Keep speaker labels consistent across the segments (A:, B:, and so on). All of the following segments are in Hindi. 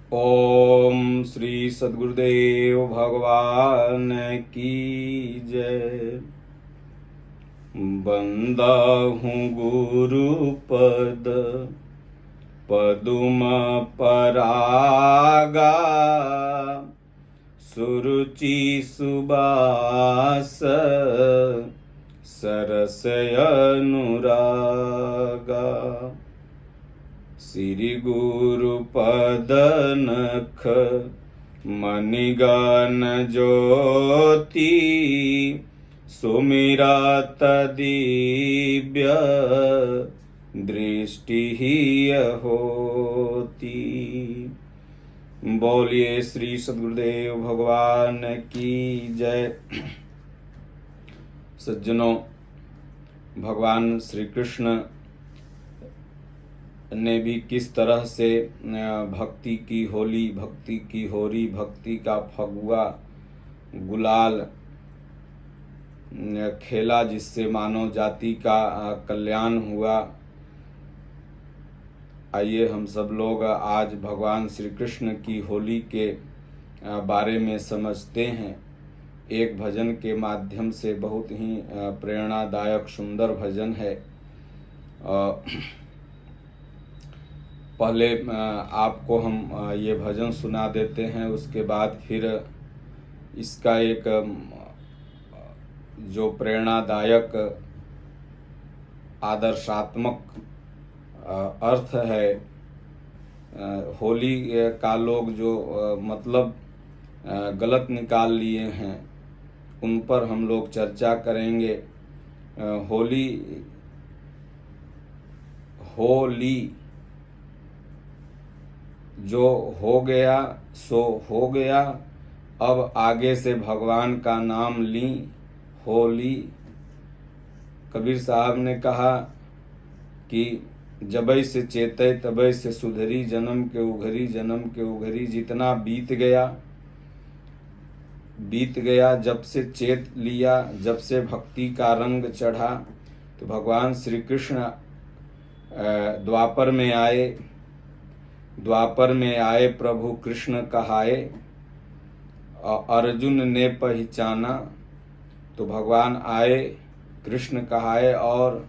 A: ओम श्री सद्गुरुदेव भगवान की जय। बंदा हूँ गुरु पद पदुम परागा, सुरुचि सुबास सरस अनुरागा। श्री गुरु पद नख मणिगण ज्योति, सुमिरा तदिव्य दृष्टि ही होती। बोलिए श्री सद्गुरुदेव भगवान की जय। सज्जनों, भगवान श्री कृष्ण ने भी किस तरह से भक्ति की होली, भक्ति की होरी, भक्ति का फगुआ गुलाल खेला, जिससे मानव जाति का कल्याण हुआ। आइए हम सब लोग आज भगवान श्री कृष्ण की होली के बारे में समझते हैं। एक भजन के माध्यम से, बहुत ही प्रेरणादायक सुंदर भजन है। पहले आपको हम ये भजन सुना देते हैं, उसके बाद फिर इसका एक जो प्रेरणादायक आदर्शात्मक अर्थ है, होली का लोग जो मतलब गलत निकाल लिए हैं, उन पर हम लोग चर्चा करेंगे। होली जो हो गया सो हो गया, अब आगे से भगवान का नाम ली होली। कबीर साहब ने कहा कि जबै से चेतै तबै से सुधरी, जन्म के उघरी जन्म के उघरी। जितना बीत गया, जब से चेत लिया, जब से भक्ति का रंग चढ़ा। तो भगवान श्री कृष्ण द्वापर में आए प्रभु कृष्ण कहाए, अर्जुन ने पहचाना। तो भगवान आए, कृष्ण कहाए, और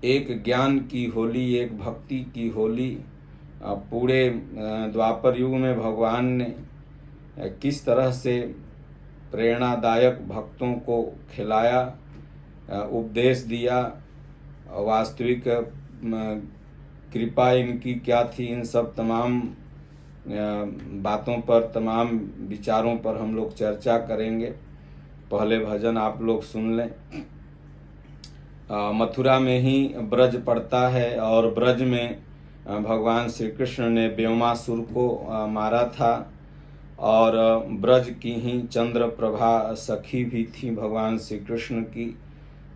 A: एक ज्ञान की होली, एक भक्ति की होली पूरे द्वापर युग में भगवान ने किस तरह से प्रेरणादायक भक्तों को खिलाया, उपदेश दिया। वास्तविक कृपा इनकी क्या थी, इन सब तमाम बातों पर, तमाम विचारों पर हम लोग चर्चा करेंगे। पहले भजन आप लोग सुन लें। मथुरा में ही ब्रज पड़ता है, और ब्रज में भगवान श्री कृष्ण ने व्योमासुर को मारा था, और ब्रज की ही चंद्र प्रभा सखी भी थी भगवान श्री कृष्ण की।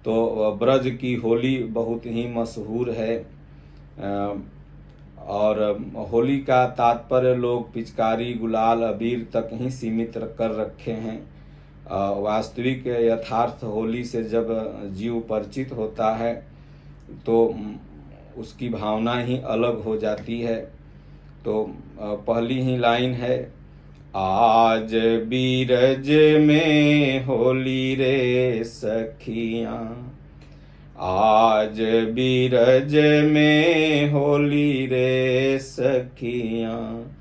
A: तो ब्रज की होली बहुत ही मशहूर है। और होली का तात्पर्य लोग पिचकारी, गुलाल, अबीर तक ही सीमित कर रखे हैं। वास्तविक यथार्थ होली से जब जीव परिचित होता है तो उसकी भावना ही अलग हो जाती है। तो पहली ही लाइन है, आज बीरज में होली रे सखियाँ, आज बीरज में होली रे सखियाँ,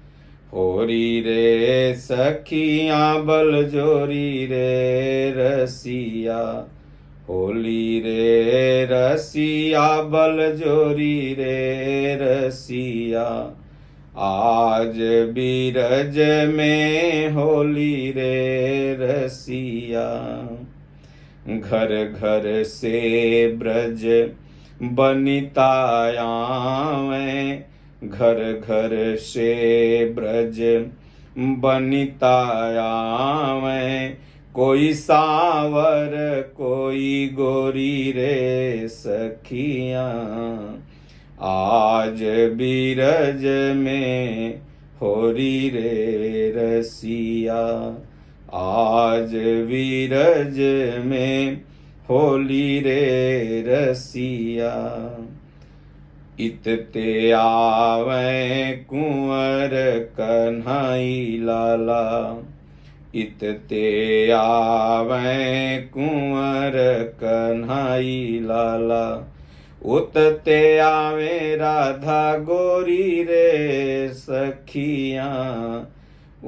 A: होरी रे सखियाँ बल जोरी रे रसिया, होली रे रसिया बल जोरी रे रसिया, आज बीरज में होली रे रसिया। घर घर से ब्रज बनिता आवें, घर घर से ब्रज बनिता आवें, कोई सावर कोई गोरी रे सखियाँ, आज बीरज में होरी रे रसिया, आज बीरज में होली रे रसिया। इत ते आवे कुंवर कन्हई लाला। इत ते आवे कुंवर कन्हई लाला। उत ते आवे राधा गोरी रे सखिया।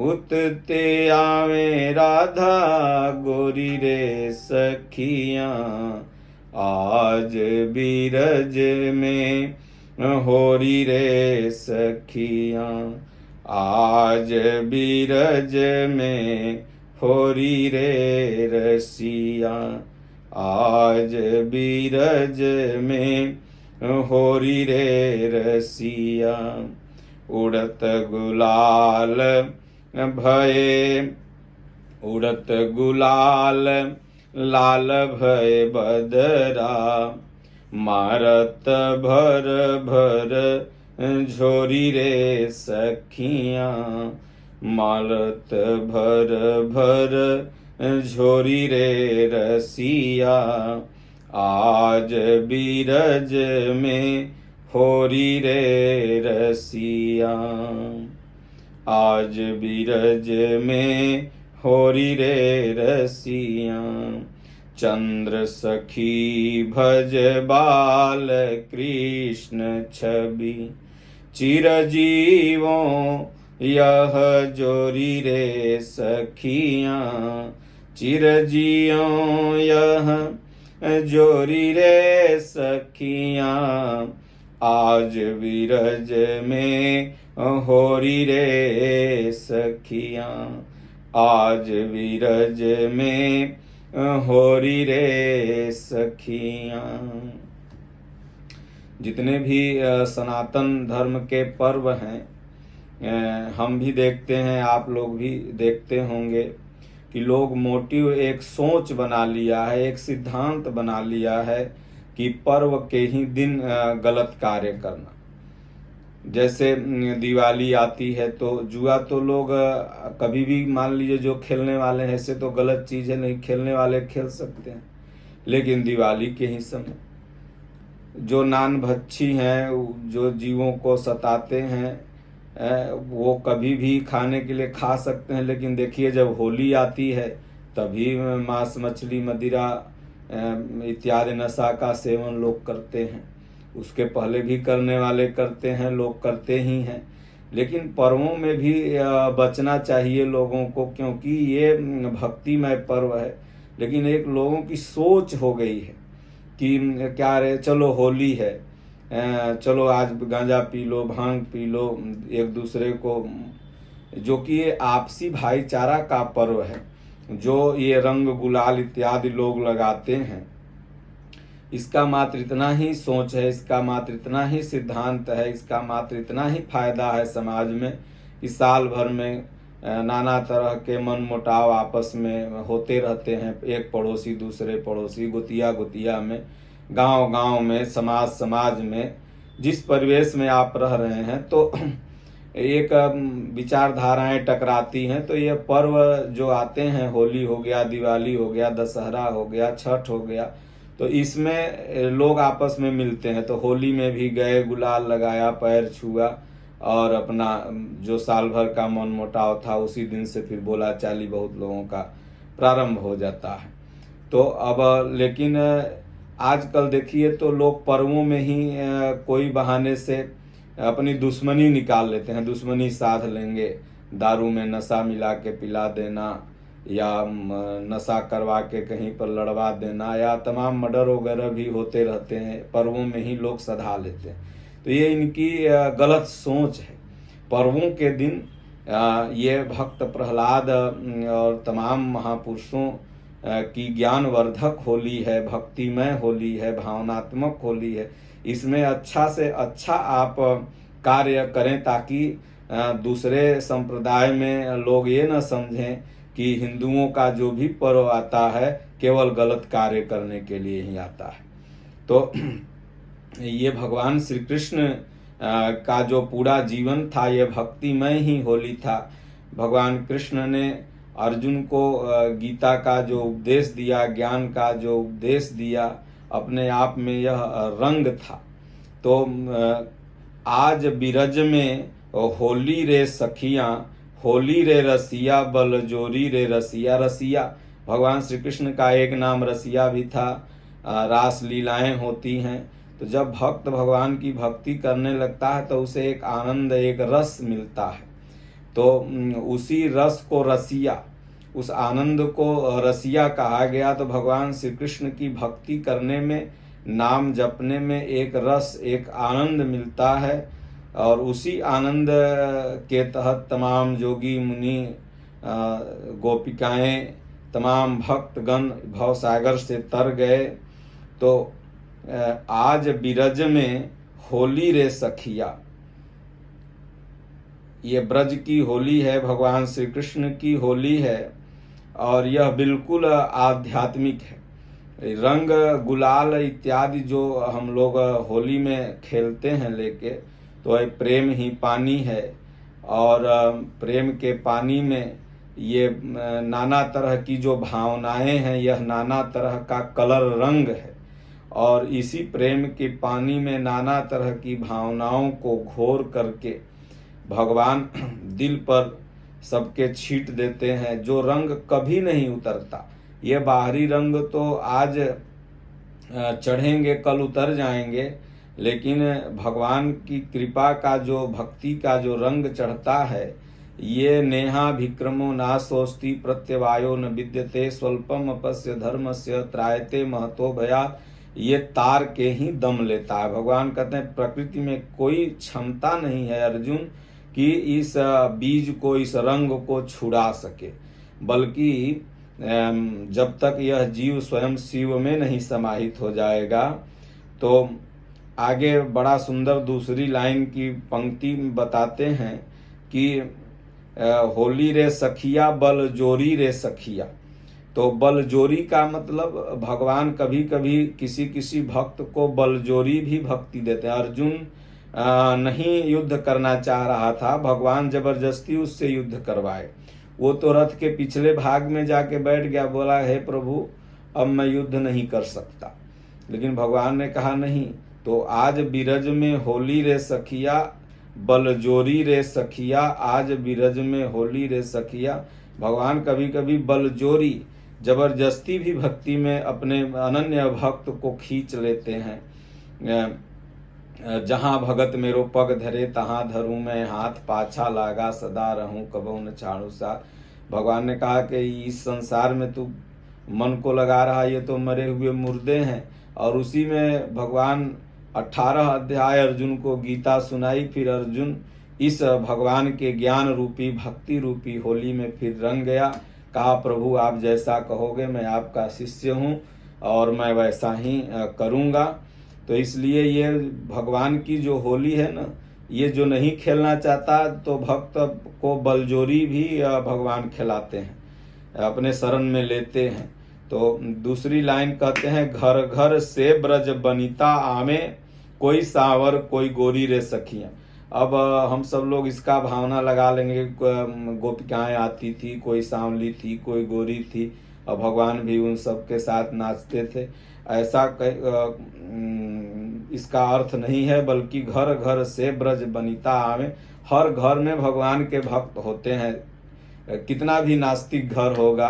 A: उत ते आवे राधा गोरी रे सखिया। आज बीरज में होरी रे सखिया। आज बीरज में होरी रे रसिया। आज बीरज में होरी रे रसिया। उड़त गुलाल भये उड़त गुलाल लाल भय बदरा। मारत भर भर झोरी रे सखिया। मारत भर भर झोरी रे रसिया। आज बीरज में होरी रे रसिया। आज बीरज में होरी रे रसिया। चंद्र सखी भज बाल कृष्ण छवि। चिरजीवों यह जोरी रे सखिया। चिरजीवों यह जोरी रे सखिया। आज विरज में होरी रे सखिया। आज विरज में होरी रे सखिया। जितने भी सनातन धर्म के पर्व हैं, हम भी देखते हैं, आप लोग भी देखते होंगे कि लोग मोटिव एक सोच बना लिया है, एक सिद्धांत बना लिया है कि पर्व के ही दिन गलत कार्य करना। जैसे दिवाली आती है तो जुआ तो लोग कभी भी, मान लीजिए जो खेलने वाले हैं, ऐसे तो गलत चीज़ है, नहीं खेलने वाले खेल सकते हैं, लेकिन दिवाली के ही समय जो नान भच्छी हैं, जो जीवों को सताते हैं, वो कभी भी खाने के लिए खा सकते हैं, लेकिन देखिए जब होली आती है तभी मांस मछली मदिरा इत्यादि नशा का सेवन लोग करते हैं। उसके पहले भी करने वाले करते हैं, लोग करते ही हैं, लेकिन पर्वों में भी बचना चाहिए लोगों को, क्योंकि ये भक्तिमय पर्व है। लेकिन एक लोगों की सोच हो गई है कि क्या रे, चलो होली है, चलो आज गांजा पी लो, भांग पी लो, एक दूसरे को, जो कि ये आपसी भाईचारा का पर्व है, जो ये रंग गुलाल इत्यादि लोग लगाते हैं, इसका मात्र इतना ही सोच है, इसका मात्र इतना ही सिद्धांत है, इसका मात्र इतना ही फायदा है समाज में कि साल भर में नाना तरह के मन मुटाव आपस में होते रहते हैं। एक पड़ोसी दूसरे पड़ोसी, गुतिया गुतिया में, गांव गांव में, समाज समाज में, जिस परिवेश में आप रह रहे हैं, तो एक विचारधाराएं टकराती हैं। तो ये पर्व जो आते हैं, होली हो गया, दिवाली हो गया, दशहरा हो गया, छठ हो गया, तो इसमें लोग आपस में मिलते हैं। तो होली में भी गए, गुलाल लगाया, पैर छुआ, और अपना जो साल भर का मन मुटाव था उसी दिन से फिर बोला चाली बहुत लोगों का प्रारंभ हो जाता है। तो अब लेकिन आजकल देखिए तो लोग पर्वों में ही कोई बहाने से अपनी दुश्मनी निकाल लेते हैं, दुश्मनी साध लेंगे, दारू में नशा मिला के पिला देना, या नशा करवा के कहीं पर लड़वा देना, या तमाम मर्डर वगैरह भी होते रहते हैं, पर्वों में ही लोग सधा लेते हैं। तो ये इनकी गलत सोच है। पर्वों के दिन ये भक्त प्रहलाद और तमाम महापुरुषों की ज्ञानवर्धक होली है, भक्तिमय होली है, भावनात्मक होली है। इसमें अच्छा से अच्छा आप कार्य करें, ताकि दूसरे संप्रदाय में लोग ये न समझें कि हिंदुओं का जो भी पर्व आता है केवल गलत कार्य करने के लिए ही आता है। तो ये भगवान श्री कृष्ण का जो पूरा जीवन था, ये भक्तिमय ही होली था। भगवान कृष्ण ने अर्जुन को गीता का जो उपदेश दिया, ज्ञान का जो उपदेश दिया, अपने आप में यह रंग था। तो आज बिरज में होली रे सखियां, होली रे रसिया, बल जोरी रे रसिया। रसिया भगवान श्री कृष्ण का एक नाम रसिया भी था। रास लीलाएं होती हैं, तो जब भक्त भगवान की भक्ति करने लगता है तो उसे एक आनंद, एक रस मिलता है। तो उसी रस को रसिया, उस आनंद को रसिया कहा गया। तो भगवान श्री कृष्ण की भक्ति करने में, नाम जपने में एक रस, एक आनंद मिलता है। और उसी आनंद के तहत तमाम जोगी मुनि, गोपिकाएं, तमाम भक्तगण भवसागर से तर गए। तो आज बिरज में होली रे सखिया, ये ब्रज की होली है, भगवान श्री कृष्ण की होली है, और यह बिल्कुल आध्यात्मिक है। रंग गुलाल इत्यादि जो हम लोग होली में खेलते हैं लेके, तो यह प्रेम ही पानी है, और प्रेम के पानी में ये नाना तरह की जो भावनाएं हैं, यह नाना तरह का कलर रंग है। और इसी प्रेम के पानी में नाना तरह की भावनाओं को घोर करके भगवान दिल पर सबके छींट देते हैं, जो रंग कभी नहीं उतरता। ये बाहरी रंग तो आज चढ़ेंगे, कल उतर जाएंगे, लेकिन भगवान की कृपा का जो, भक्ति का जो रंग चढ़ता है, ये नेहा विक्रमो नाशोस्ति प्रत्यवायो न विद्यते स्वल्पम अपस्य धर्मस्य त्रायते महतो भयात्। ये तार के ही दम लेता है। भगवान कहते हैं प्रकृति में कोई क्षमता नहीं है अर्जुन कि इस बीज को, इस रंग को छुड़ा सके, बल्कि जब तक यह जीव स्वयं शिव में नहीं समाहित हो जाएगा। तो आगे बड़ा सुंदर दूसरी लाइन की पंक्ति बताते हैं कि होली रे सखिया, बल जोरी रे सखिया। तो बल जोरी का मतलब भगवान कभी कभी किसी किसी भक्त को बल जोरी भी भक्ति देते हैं। अर्जुन नहीं युद्ध करना चाह रहा था, भगवान जबरदस्ती उससे युद्ध करवाए। वो तो रथ के पिछले भाग में जाके बैठ गया, बोला हे प्रभु अब मैं युद्ध नहीं कर सकता। लेकिन भगवान ने कहा नहीं। तो आज बिरज में होली रे सखिया, बल जोरी रे सखिया। आज बिरज में होली रे सखिया। भगवान कभी कभी बल जोरी, जबरदस्ती भी भक्ति में अपने अनन्य भक्त को खींच लेते हैं। जहाँ भगत मेरो पग धरे तहाँ धरूं मैं हाथ, पाछा लागा सदा रहूं कबहु न छाड़ू सा। भगवान ने कहा कि इस संसार में तू मन को लगा रहा, ये तो मरे हुए मुर्दे हैं। और उसी में भगवान 18 अध्याय अर्जुन को गीता सुनाई। फिर अर्जुन इस भगवान के ज्ञान रूपी, भक्ति रूपी होली में फिर रंग गया। कहा प्रभु आप जैसा कहोगे मैं आपका शिष्य हूँ और मैं वैसा ही करूँगा। तो इसलिए ये भगवान की जो होली है ना, ये जो नहीं खेलना चाहता तो भक्त को बलजोरी भी भगवान खिलाते हैं, अपने शरण में लेते हैं। तो दूसरी लाइन कहते हैं, घर घर से ब्रज बनिता आमे, कोई सावर कोई गोरी रे सखियां। अब हम सब लोग इसका भावना लगा लेंगे, गोपिकाएं आती थी, कोई सांवली थी, कोई गोरी थी, और भगवान भी उन सब के साथ नाचते थे। ऐसा इसका अर्थ नहीं है, बल्कि घर घर से ब्रज बनिता आवे। हर घर में भगवान के भक्त होते हैं। कितना भी नास्तिक घर होगा,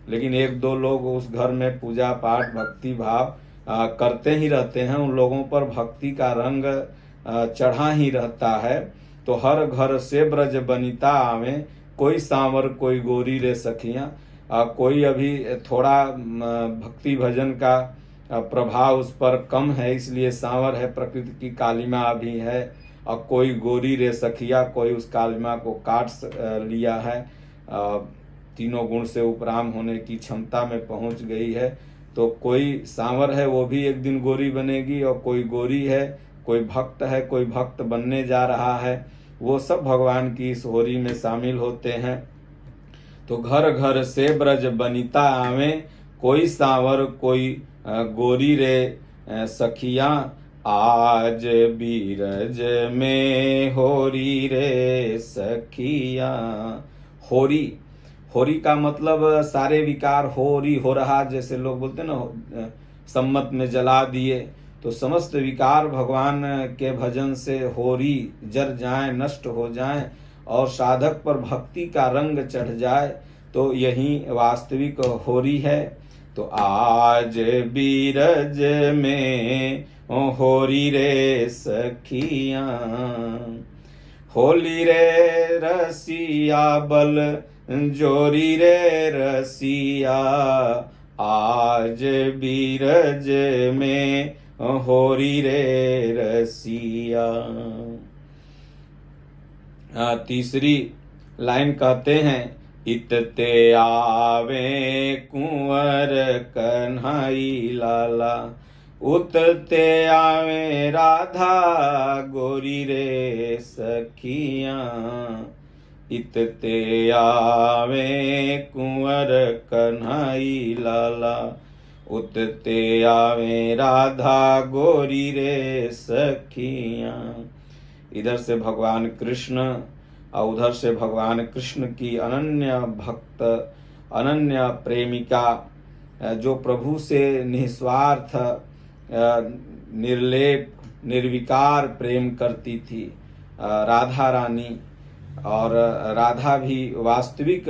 A: लेकिन एक दो लोग उस घर में पूजा पाठ भक्ति भाव करते ही रहते हैं। उन लोगों पर भक्ति का रंग चढ़ा ही रहता है। तो हर घर से ब्रज बनिता आवे, कोई सांवर कोई गोरी रे सखियां। कोई अभी थोड़ा भक्ति भजन का प्रभाव उस पर कम है, इसलिए सांवर है, प्रकृति की कालिमा भी है। और कोई गोरी रे सखिया, कोई उस कालिमा को काट लिया है, तीनों गुण से उपराम होने की क्षमता में पहुंच गई है। तो कोई सांवर है, वो भी एक दिन गोरी बनेगी, और कोई गोरी है, कोई भक्त है, कोई भक्त बनने जा रहा है, वो सब भगवान की इस होली में शामिल होते हैं। तो घर घर से ब्रज बनिता आवे, कोई सांवर कोई गोरी रे सखिया। आज बीरज में होरी रे सखिया। होरी, होरी का मतलब सारे विकार, होरी हो रहा, जैसे लोग बोलते हैं ना, सम्मत में जला दिए। तो समस्त विकार भगवान के भजन से होरी जर जाए, नष्ट हो जाए और साधक पर भक्ति का रंग चढ़ जाए, तो यही वास्तविक होरी है। तो आज बीरज में होरी रे सखियां, होली रे रसिया बल जोरी रे रसिया, आज बीरज में होरी रे रसिया। तीसरी लाइन कहते हैं, इतते आवे कुंवर कन्हई लाला, उतते आवे राधा गोरी रे सखियां, इतते आवे कुंवर कन्हई लाला, उतते आवे राधा गोरी रे सखियां। इधर से भगवान कृष्ण और उधर से भगवान कृष्ण की अनन्य भक्त, अनन्य प्रेमिका, जो प्रभु से निस्वार्थ निर्लेप निर्विकार प्रेम करती थी, राधा रानी। और राधा भी वास्तविक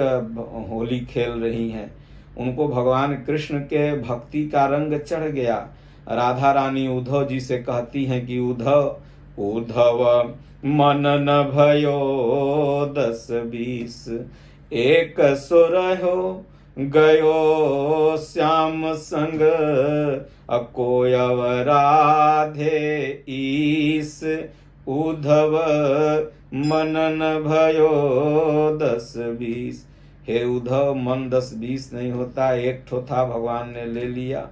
A: होली खेल रही हैं। उनको भगवान कृष्ण के भक्ति का रंग चढ़ गया। राधा रानी उद्धव जी से कहती हैं कि उद्धव उद्धव मन न भयो 10-20, एक सुर हो गयो श्याम संग, अकोयव राधे ईस, उद्धव मन न भयो 10-20। हे उद्धव, मन 10-20 नहीं होता, एक ठो था, भगवान ने ले लिया।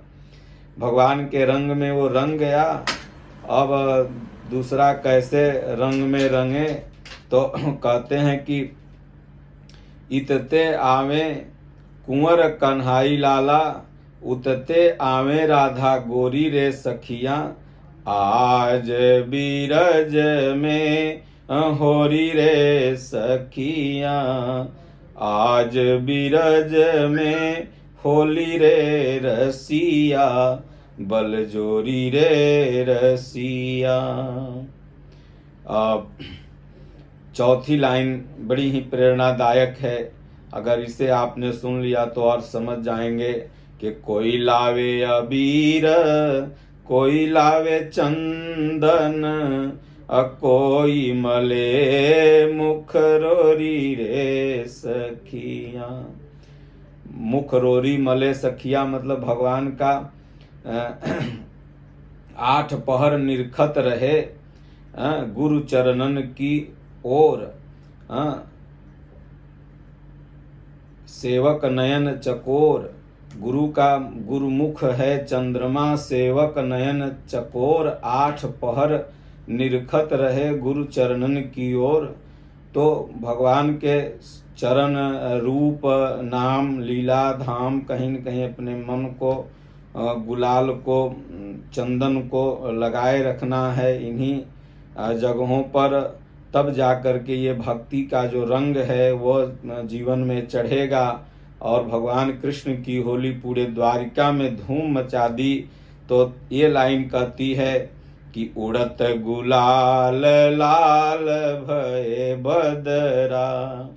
A: भगवान के रंग में वो रंग गया, अब दूसरा कैसे रंग में रंगे? तो कहते हैं कि इतते आवे कुंवर कन्हाई लाला, उतते आवे राधा गोरी रे सखियां, आज बीरज में होरी रे सखियां, आज बीरज में होली रे रसिया, बल जोरी रे रसिया। चौथी लाइन बड़ी ही प्रेरणादायक है। अगर इसे आपने सुन लिया तो और समझ जाएंगे कि कोई लावे अबीर, कोई लावे चंदन, कोई मले मुख रोरी रे सखिया। मुख रोरी मले सखिया मतलब भगवान का 8 पहर निरखत रहे गुरु चरणन की ओर। सेवक नयन चकोर, गुरु का गुरुमुख है चंद्रमा, सेवक नयन चकोर, 8 पहर निरखत रहे गुरु चरणन की ओर। तो भगवान के चरण रूप, नाम, लीला, धाम कहीं न कहीं अपने मन को, गुलाल को, चंदन को लगाए रखना है इन्हीं जगहों पर, तब जाकर के ये भक्ति का जो रंग है वो जीवन में चढ़ेगा। और भगवान कृष्ण की होली पूरे द्वारिका में धूम मचा दी। तो ये लाइन कहती है कि उड़त गुलाल लाल भय बदरा,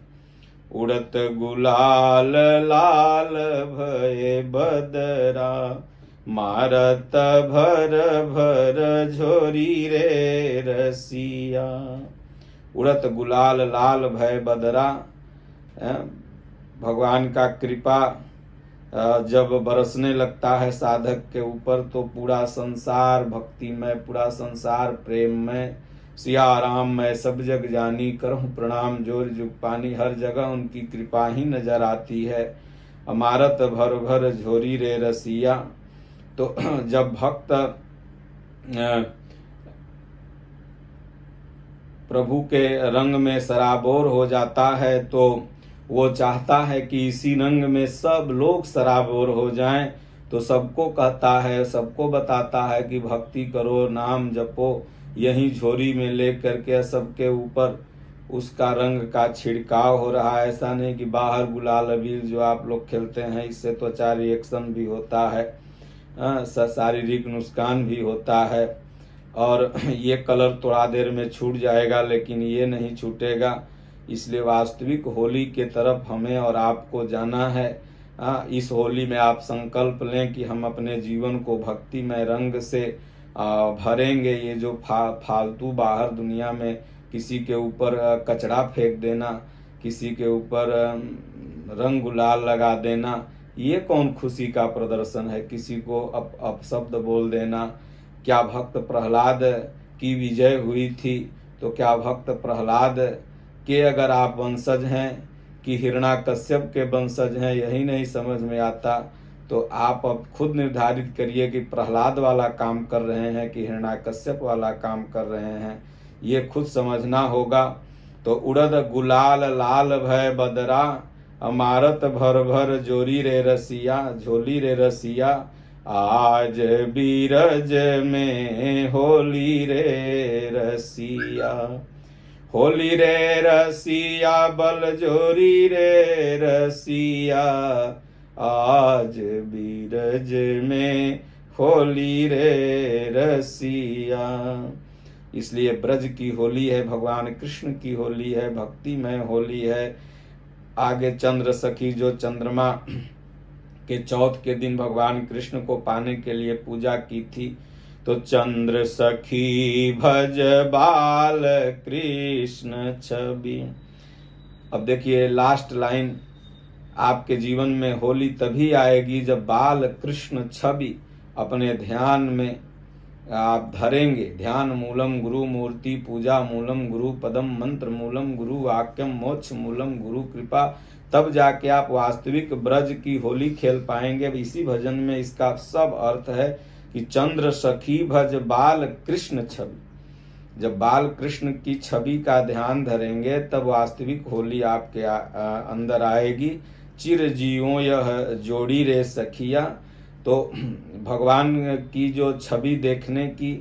A: उड़त गुलाल लाल भय बदरा, मारत भर भर झोरी रे रसिया। उड़त गुलाल लाल भय बदरा, भगवान का कृपा जब बरसने लगता है साधक के ऊपर तो पूरा संसार भक्ति में, पूरा संसार प्रेम में, सिया राम मैं सब जग जानी, करहूँ प्रणाम जोर जुग पानी। हर जगह उनकी कृपा ही नजर आती है। अमारत भर भर झोरी रे रसिया। तो जब भक्त प्रभु के रंग में सराबोर हो जाता है तो वो चाहता है कि इसी रंग में सब लोग सराबोर हो जाएं। तो सबको कहता है, सबको बताता है कि भक्ति करो, नाम जपो, यही झोरी में ले करके सबके ऊपर उसका रंग का छिड़काव हो रहा है। ऐसा नहीं कि बाहर गुलाल अबीर जो आप लोग खेलते हैं इससे त्वचा रिएक्शन भी होता है। शारीरिक नुकसान भी होता है। और ये कलर थोड़ा देर में छूट जाएगा, लेकिन ये नहीं छूटेगा। इसलिए वास्तविक होली के तरफ हमें और आपको जाना है। इस होली में आप संकल्प लें कि हम अपने जीवन को भक्तिमय रंग से भरेंगे। ये जो फालतू बाहर दुनिया में किसी के ऊपर कचरा फेंक देना, किसी के ऊपर रंग गुलाल लगा देना, ये कौन खुशी का प्रदर्शन है? किसी को अपशब्द बोल देना। क्या भक्त प्रहलाद की विजय हुई थी, तो क्या भक्त प्रहलाद के अगर आप वंशज हैं कि हिरण्याकश्यप के वंशज हैं, यही नहीं समझ में आता, तो आप अब खुद निर्धारित करिए कि प्रहलाद वाला काम कर रहे हैं कि हिरण्याकश्यप वाला काम कर रहे हैं। ये खुद समझना होगा। तो उड़द गुलाल लाल भय बदरा, अमारत भर भर जोरी रे रसिया, झोली रे रसिया, आज बीरज में होली रे रसिया। होली रे रसिया बल जोरी रे रसिया, आज बीरज में होली रे रसिया। इसलिए ब्रज की होली है, भगवान कृष्ण की होली है, भक्तिमय होली है। आगे चंद्र सखी जो चंद्रमा के चौथ के दिन भगवान कृष्ण को पाने के लिए पूजा की थी, तो चंद्र सखी भज बाल कृष्ण छवि। अब देखिए लास्ट लाइन, आपके जीवन में होली तभी आएगी जब बाल कृष्ण छवि अपने ध्यान में आप धरेंगे। ध्यान मूलम गुरु मूर्ति, पूजा मूलम गुरु पदम, मंत्र मूलम गुरु वाक्यम, मोक्ष मूलम गुरु कृपा। तब जाके आप वास्तविक ब्रज की होली खेल पाएंगे। इसी भजन में इसका सब अर्थ है कि चंद्र सखी भज बाल कृष्ण छवि। जब बाल कृष्ण की छवि का ध्यान धरेंगे तब वास्तविक होली आपके अंदर आएगी। चिर जियो यह जोड़ी रे सखिया। तो भगवान की जो छवि देखने की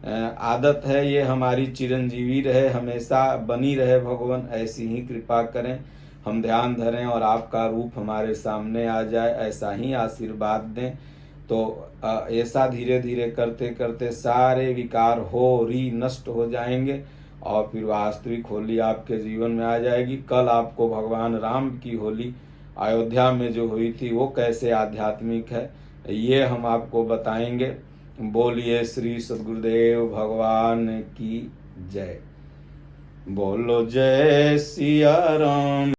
A: आदत है, ये हमारी चिरंजीवी रहे, हमेशा बनी रहे। भगवान ऐसी ही कृपा करें, हम ध्यान धरें और आपका रूप हमारे सामने आ जाए, ऐसा ही आशीर्वाद दें। तो ऐसा धीरे धीरे करते करते सारे विकार नष्ट हो जाएंगे और फिर वास्तविक होली आपके जीवन में आ जाएगी। कल आपको भगवान राम की होली अयोध्या में जो हुई थी वो कैसे आध्यात्मिक है, ये हम आपको बताएंगे। बोलिए श्री सद्गुरुदेव भगवान की जय। बोलो जय सिया राम।